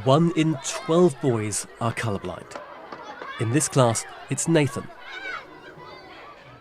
1 in 12 boys are colourblind. In this class, it's Nathan.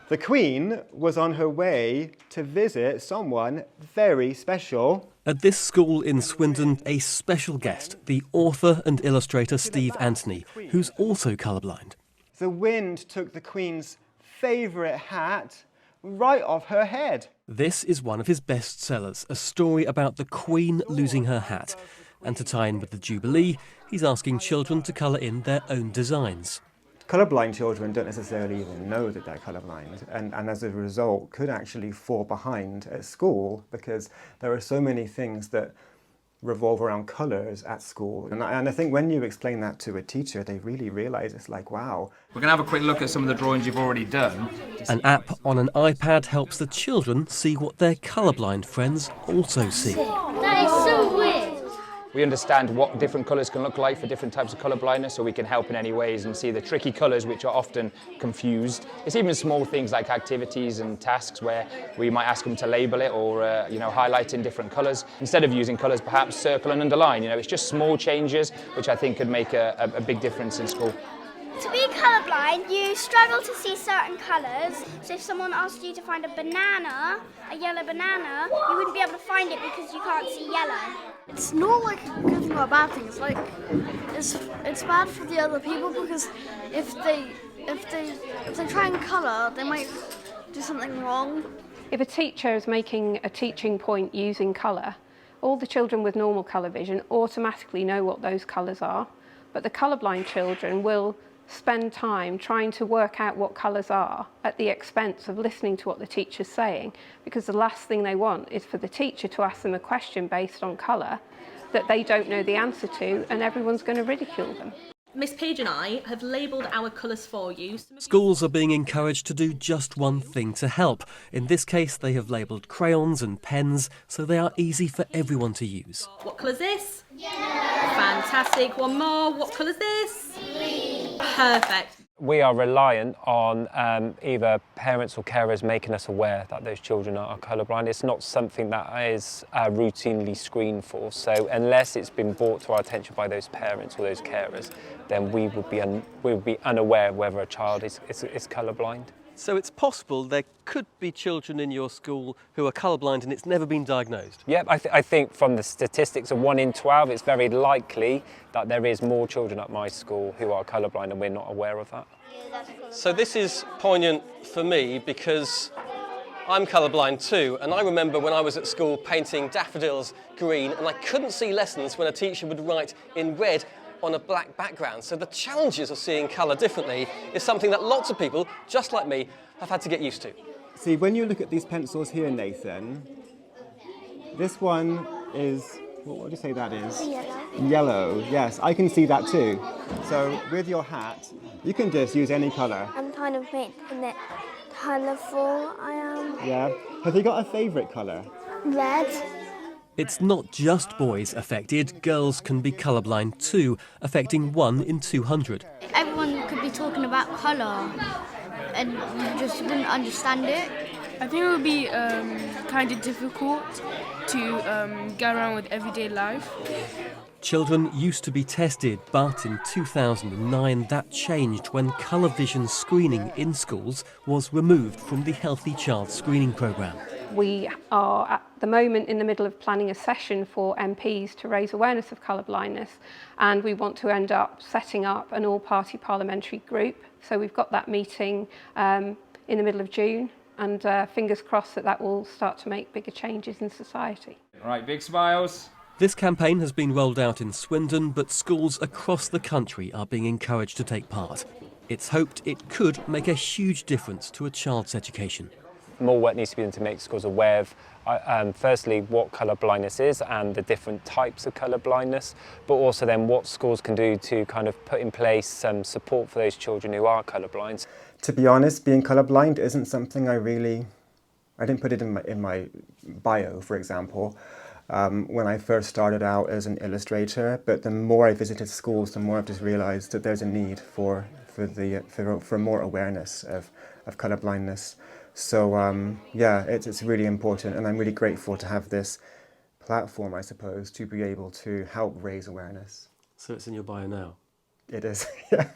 The Queen was on her way to visit someone very special. At this school in Swindon, a special guest, the author and illustrator Steve Antony, who's also colourblind. The wind took the Queen's favourite hat right off her head. This is one of his bestsellers, a story about the Queen losing her hat. And to tie in with the Jubilee, he's asking children to colour in their own designs. Colourblind children don't necessarily even know that they're colourblind, and as a result could actually fall behind at school because there are so many things that revolve around colours at school. And I think when you explain that to a teacher, they really realise it's like, wow. We're going to have a quick look at some of the drawings you've already done. An app on an iPad helps the children see what their colourblind friends also see. That is so weird. We understand what different colours can look like for different types of colour blindness, so we can help in any ways and see the tricky colours which are often confused. It's even small things like activities and tasks where we might ask them to label it or highlight in different colours. Instead of using colours, perhaps circle and underline. It's just small changes which I think could make a big difference in school. To be colourblind, you struggle to see certain colours. So if someone asked you to find a banana, a yellow banana, you wouldn't be able to find it because you can't see yellow. It's not like a good thing or a bad thing. It's like it's bad for the other people because if they try and colour, they might do something wrong. If a teacher is making a teaching point using colour, all the children with normal colour vision automatically know what those colours are, but the colourblind children will spend time trying to work out what colours are at the expense of listening to what the teacher's saying, because the last thing they want is for the teacher to ask them a question based on colour that they don't know the answer to, and everyone's going to ridicule them. Miss Page and I have labelled our colours for you. Schools are being encouraged to do just one thing to help. In this case, they have labelled crayons and pens so they are easy for everyone to use. What colour's this? Yellow. Fantastic. One more. What colour's this? Green. Perfect. We are reliant on either parents or carers making us aware that those children are colourblind. It's not something that is routinely screened for. So unless it's been brought to our attention by those parents or those carers, then we would be unaware whether a child is colourblind. So it's possible there could be children in your school who are colourblind and it's never been diagnosed? Yeah, I think from the statistics of 1 in 12, it's very likely that there is more children at my school who are colourblind and we're not aware of that. So this is poignant for me because I'm colourblind too, and I remember when I was at school painting daffodils green and I couldn't see lessons when a teacher would write in red on a black background. So the challenges of seeing colour differently is something that lots of people, just like me, have had to get used to. See, when you look at these pencils here, Nathan, this one is, what would you say that is? Yellow. Yellow, yes, I can see that too. So with your hat, you can just use any colour. I'm trying to make it colourful. I am. Yeah. Have you got a favourite colour? Red. It's not just boys affected, girls can be colourblind too, affecting 1 in 200. Everyone could be talking about colour and you just wouldn't understand it. I think it would be kind of difficult to get around with everyday life. Children used to be tested, but in 2009 that changed when colour vision screening in schools was removed from the Healthy Child Screening Programme. We are at the moment in the middle of planning a session for MPs to raise awareness of colourblindness, and we want to end up setting up an all-party parliamentary group. So we've got that meeting in the middle of June, and fingers crossed that will start to make bigger changes in society. All right, big smiles. This campaign has been rolled out in Swindon, but schools across the country are being encouraged to take part. It's hoped it could make a huge difference to a child's education. More work needs to be done to make schools aware of, firstly, what colour blindness is and the different types of colour blindness, but also then what schools can do to kind of put in place some support for those children who are colourblind. To be honest, being colourblind isn't something I didn't put it in my bio, for example, when I first started out as an illustrator, but the more I visited schools, the more I've just realised that there's a need for more awareness of colourblindness. So yeah, it's really important, and I'm really grateful to have this platform, I suppose, to be able to help raise awareness. So it's in your bio now. It is. Yeah.